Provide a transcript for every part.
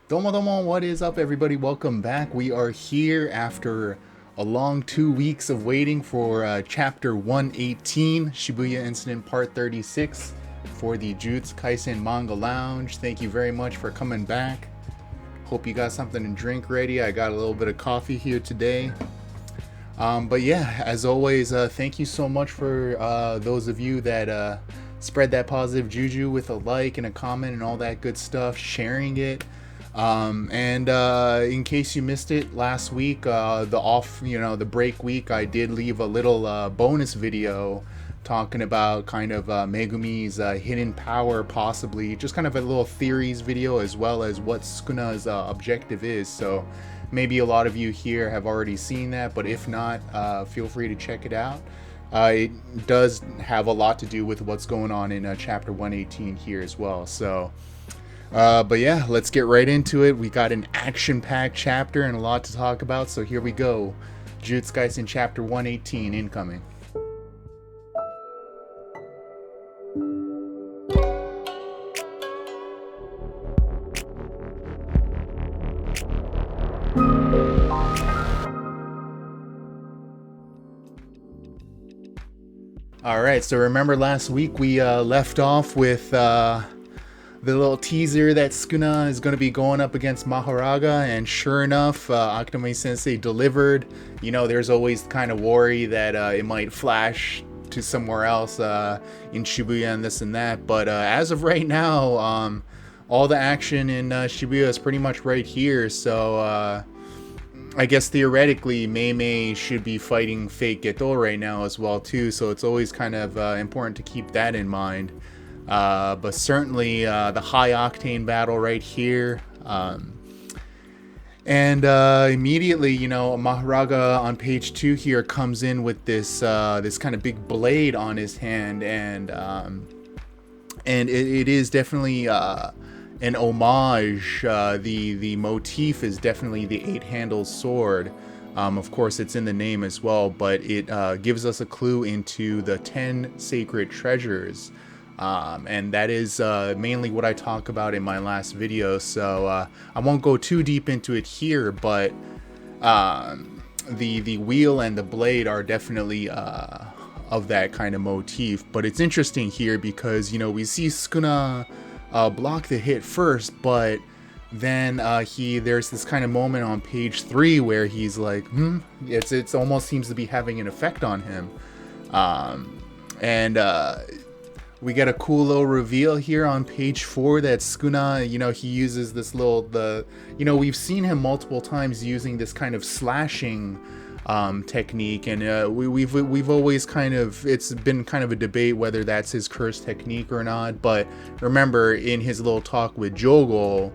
Domo domo, what is up, everybody? Welcome back. We are here after a long 2 weeks of waiting for Chapter 118, Shibuya Incident Part 36 for the JUJUTSU Kaisen Manga Lounge. Thank you very much for coming back. Hope you got something to drink ready. I got a little bit of coffee here today. But yeah, as always, thank you so much for those of you that spread that positive juju with a like and a comment and all that good stuff, sharing it. And in case you missed it last week, the break week, I did leave a little bonus video talking about kind of Megumi's hidden power, possibly just kind of a little theories video, as well as what Sukuna's objective is. So maybe a lot of you here have already seen that, but if not, feel free to check it out. It does have a lot to do with what's going on in chapter 118 here as well. So but yeah, let's get right into it. We got an action-packed chapter and a lot to talk about, so here we go. JUJUTSU Kaisen chapter 118 incoming. Alright, so remember last week we left off with the little teaser that Sukuna is going to be going up against Mahoraga, and sure enough, Akutami Sensei delivered. You know, there's always kind of worry that it might flash to somewhere else in Shibuya and this and that, but as of right now, all the action in Shibuya is pretty much right here, so I guess theoretically Mei should be fighting Fake Geto right now as well too, so it's always kind of important to keep that in mind. But certainly the high octane battle right here, and immediately, you know, Mahoraga on page 2 here comes in with this this kind of big blade on his hand, and it is definitely an homage. The motif is definitely the 8-handled sword. Of course, it's in the name as well, but it gives us a clue into the 10 sacred treasures. And that is mainly what I talk about in my last video, so I won't go too deep into it here, but the wheel and the blade are definitely of that kind of motif. But it's interesting here because, you know, we see Sukuna block the hit first, but then there's this kind of moment on page 3 where he's like, it's almost seems to be having an effect on him, and we get a cool little reveal here on page 4 that Sukuna, you know, he uses this you know, we've seen him multiple times using this kind of slashing technique, and we've always kind of, it's been kind of a debate whether that's his curse technique or not. But remember, in his little talk with Jogo,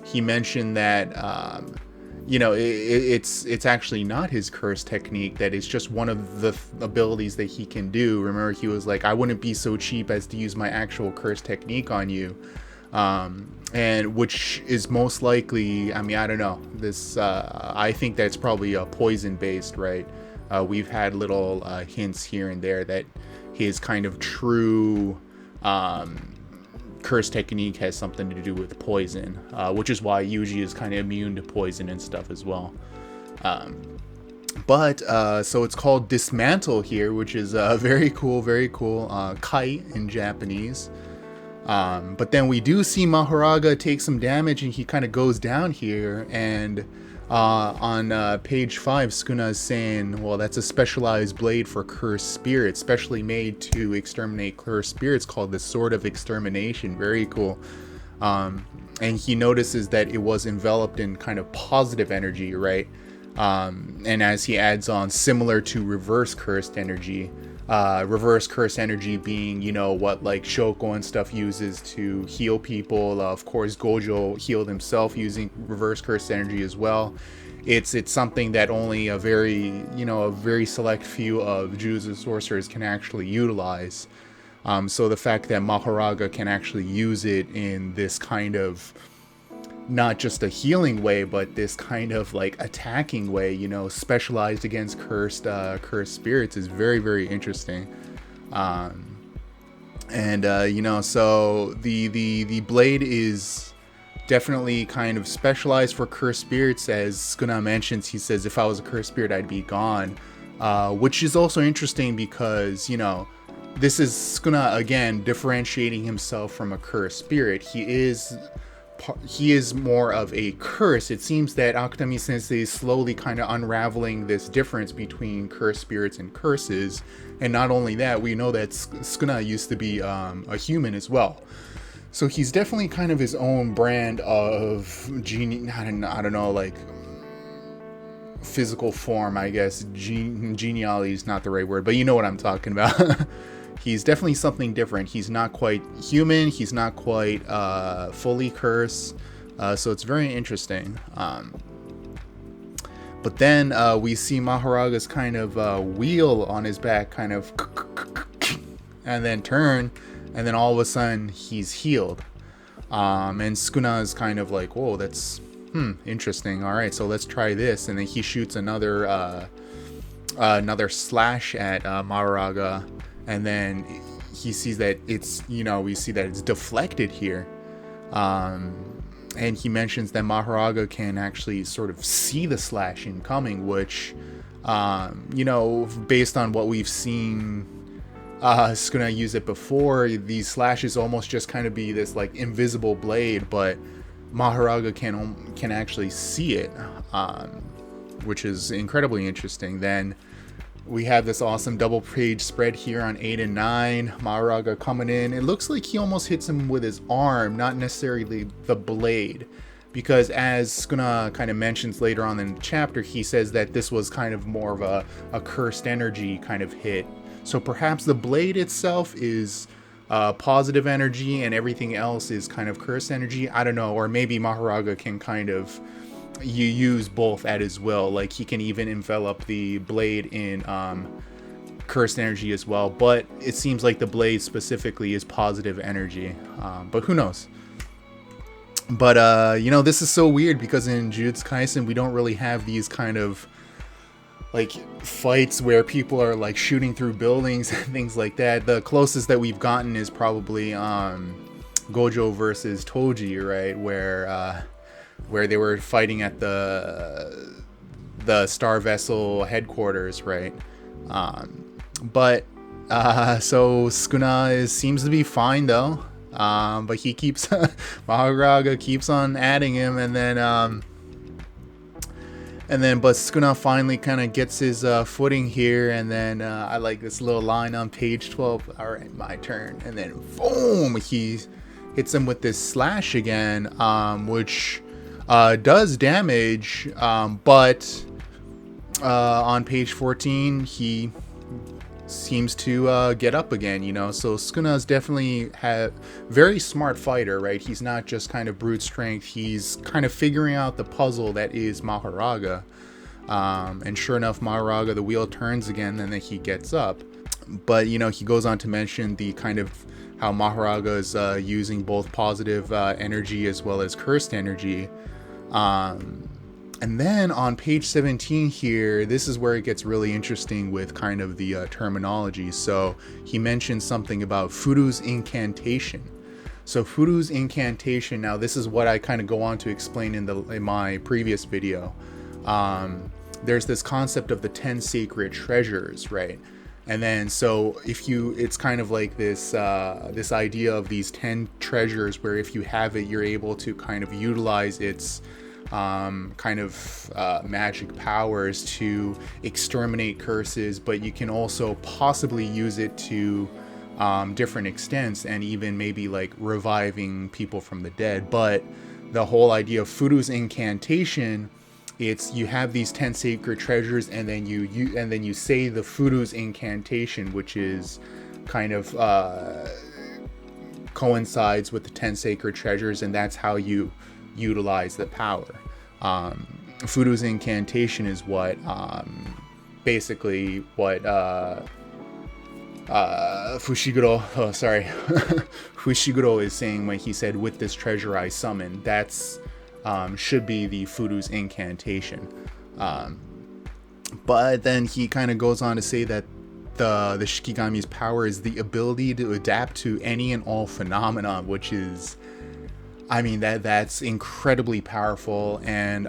he mentioned that you know, it's actually not his curse technique, that it's just one of the abilities that he can do. Remember, he was like, I wouldn't be so cheap as to use my actual curse technique on you, and which is most likely, I mean, I don't know, this I think that's probably poison based, right? We've had little hints here and there that his kind of true curse technique has something to do with poison, which is why Yuji is kind of immune to poison and stuff as well. But so it's called dismantle here, which is very cool, kite in Japanese. But then we do see Mahoraga take some damage, and he kind of goes down here, and on page 5, Sukuna is saying, well, that's a specialized blade for cursed spirits, specially made to exterminate cursed spirits, called the Sword of Extermination. Very cool. And he notices that it was enveloped in kind of positive energy, right? And as he adds on, similar to reverse cursed energy. Reverse curse energy being, you know, what like Shoko and stuff uses to heal people. Of course, Gojo healed himself using reverse curse energy as well. It's something that only a very select few of Jujutsu sorcerers can actually utilize. So the fact that Mahoraga can actually use it in this kind of, not just a healing way, but this kind of like attacking way, you know, specialized against cursed spirits, is very interesting. And you know, so the blade is definitely kind of specialized for cursed spirits. As Sukuna mentions, he says, if I was a cursed spirit, I'd be gone. Which is also interesting because, you know, this is Sukuna again differentiating himself from a cursed spirit. He is more of a curse. It seems that Akutami Sensei is slowly kind of unraveling this difference between cursed spirits and curses. And not only that, we know that Sukuna used to be a human as well. So he's definitely kind of his own brand of I don't know, like physical form, I guess. Geniality is not the right word, but you know what I'm talking about. He's definitely something different. He's not quite human. He's not quite fully cursed. So it's very interesting. But then we see Mahoraga's kind of wheel on his back kind of and then turn. And then all of a sudden he's healed. And Sukuna is kind of like, whoa, that's interesting. All right, so let's try this. And then he shoots another slash at Mahoraga. And then he sees that it's, you know, we see that it's deflected here. And he mentions that Mahoraga can actually sort of see the slash incoming, which, you know, based on what we've seen Sukuna use it before, these slashes almost just kind of be this like invisible blade, but Mahoraga can actually see it, which is incredibly interesting. Then we have this awesome double page spread here on 8 and 9. Mahoraga coming in. It looks like he almost hits him with his arm, not necessarily the blade. Because as Sukuna kind of mentions later on in the chapter, he says that this was kind of more of a cursed energy kind of hit. So perhaps the blade itself is positive energy and everything else is kind of cursed energy. I don't know. Or maybe Mahoraga can kind of use both at his will. Like he can even envelop the blade in cursed energy as well. But it seems like the blade specifically is positive energy. But who knows? But you know, this is so weird because in Jujutsu Kaisen we don't really have these kind of like fights where people are like shooting through buildings and things like that. The closest that we've gotten is probably Gojo versus Toji, right, where they were fighting at the Star Vessel headquarters, right? But so Sukuna seems to be fine though, but he keeps Mahoraga keeps on adding him, and then but Sukuna finally kind of gets his footing here, and then I like this little line on page 12. All right, my turn, and then boom, he hits him with this slash again, which does damage, but on page 14 he seems to get up again, you know. So Sukuna's definitely very smart fighter, right? He's not just kind of brute strength. He's kind of figuring out the puzzle that is Mahoraga. And sure enough, Mahoraga, the wheel turns again, and then he gets up. But, you know, he goes on to mention the kind of how Mahoraga is using both positive energy as well as cursed energy. And then on page 17 here, this is where it gets really interesting with kind of the terminology. So he mentions something about Furus incantation. So Furus incantation, now this is what I kind of go on to explain in my previous video. There's this concept of the 10 sacred treasures, right? And then so it's kind of like this this idea of these 10 treasures where if you have it, you're able to kind of utilize its kind of magic powers to exterminate curses, but you can also possibly use it to different extents, and even maybe like reviving people from the dead. But the whole idea of Furus incantation, it's you have these 10 sacred treasures, and then you say the Furus incantation, which is kind of coincides with the 10 sacred treasures, and that's how you utilize the power. Furus incantation is what basically what Fushiguro is saying when he said, "With this treasure I summon." That's should be the Furus incantation. But then he kind of goes on to say that the Shikigami's power is the ability to adapt to any and all phenomena, which is I mean, that's incredibly powerful, and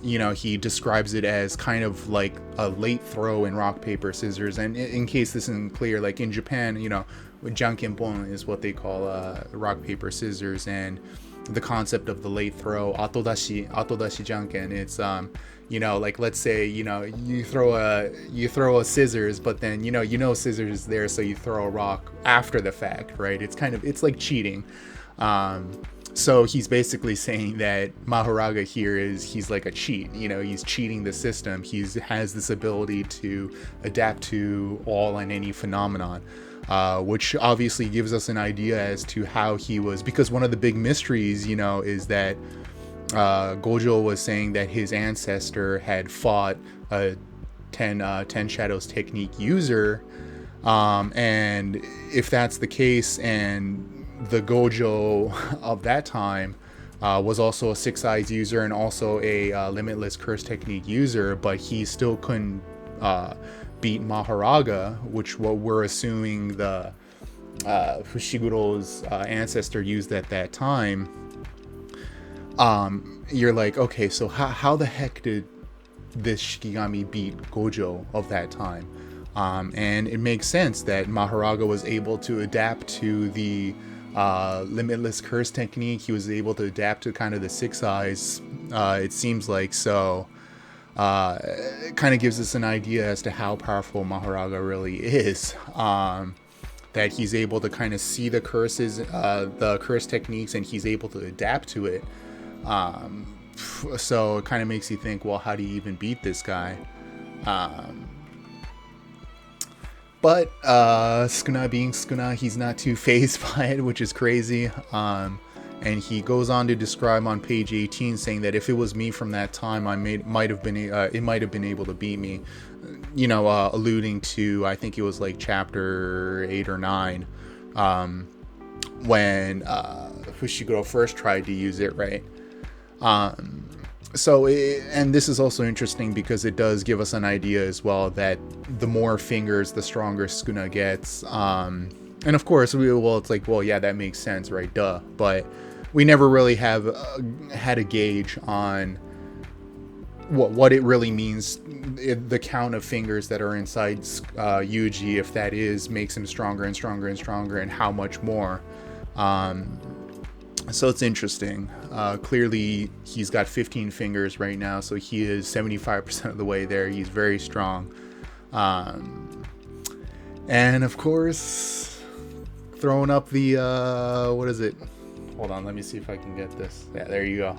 you know, he describes it as kind of like a late throw in rock paper scissors. And in case this isn't clear, like in Japan, you know, jankenpon is what they call rock paper scissors, and the concept of the late throw, atodashi janken. It's you know, like let's say, you know, you throw a scissors, but then you know scissors is there, so you throw a rock after the fact, right? It's like cheating. So he's basically saying that Mahoraga here he's like a cheat, you know, he's cheating the system. Has this ability to adapt to all and any phenomenon, which obviously gives us an idea as to how he was, because one of the big mysteries, you know, is that Gojo was saying that his ancestor had fought a 10 Shadows technique user, and if that's the case, and the Gojo of that time was also a Six Eyes user and also a Limitless Curse technique user, but he still couldn't beat Mahoraga, which what we're assuming the Fushiguro's ancestor used at that time. You're like, okay, so how the heck did this Shikigami beat Gojo of that time? And it makes sense that Mahoraga was able to adapt to the Limitless Curse technique. He was able to adapt to kind of the Six Eyes, it seems like. So it kind of gives us an idea as to how powerful Mahoraga really is. That he's able to kind of see the curses, the curse techniques, and he's able to adapt to it. So it kind of makes you think, well, how do you even beat this guy? But Sukuna being Sukuna, he's not too phased by it, which is crazy. And he goes on to describe on page 18, saying that if it was me from that time, it might have been able to beat me. You know, alluding to, I think it was like chapter 8 or 9, when Fushiguro first tried to use it, right? And this is also interesting because it does give us an idea as well that the more fingers, the stronger Sukuna gets. And of course, it's like, well, yeah, that makes sense, right? Duh. But we never really have had a gauge on what it really means, the count of fingers that are inside Yuji, if that makes him stronger and stronger and stronger, and how much more. So it's interesting. Clearly, he's got 15 fingers right now, so he is 75% of the way there. He's very strong. And of course, throwing up the, what is it? Hold on, let me see if I can get this. Yeah, there you go.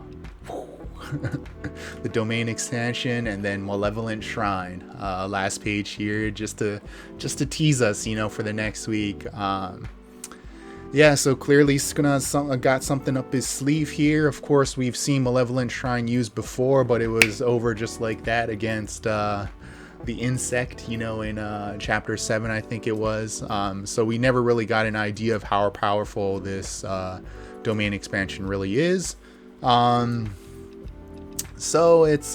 The domain extension, and then Malevolent Shrine. Last page here, just to tease us, you know, for the next week. Yeah, so clearly Sukuna got something up his sleeve here. Of course, we've seen Malevolent Shrine used before, but it was over just like that against the insect, you know, in chapter 7, I think it was. So we never really got an idea of how powerful this domain expansion really is. So it's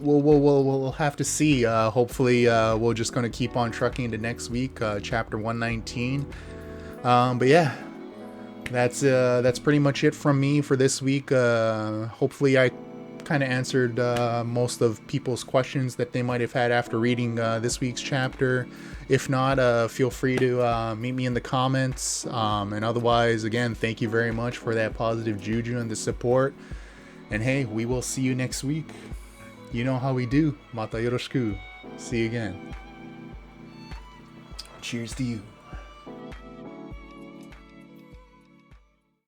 we'll have to see. Hopefully, we're just going to keep on trucking into next week, chapter 119. But yeah, that's pretty much it from me for this week. Hopefully I kind of answered most of people's questions that they might have had after reading this week's chapter. If not, feel free to meet me in the comments. And otherwise, again, thank you very much for that positive juju and the support. And hey, we will see you next week. You know how we do. Mata yoroshiku. See you again. Cheers to you.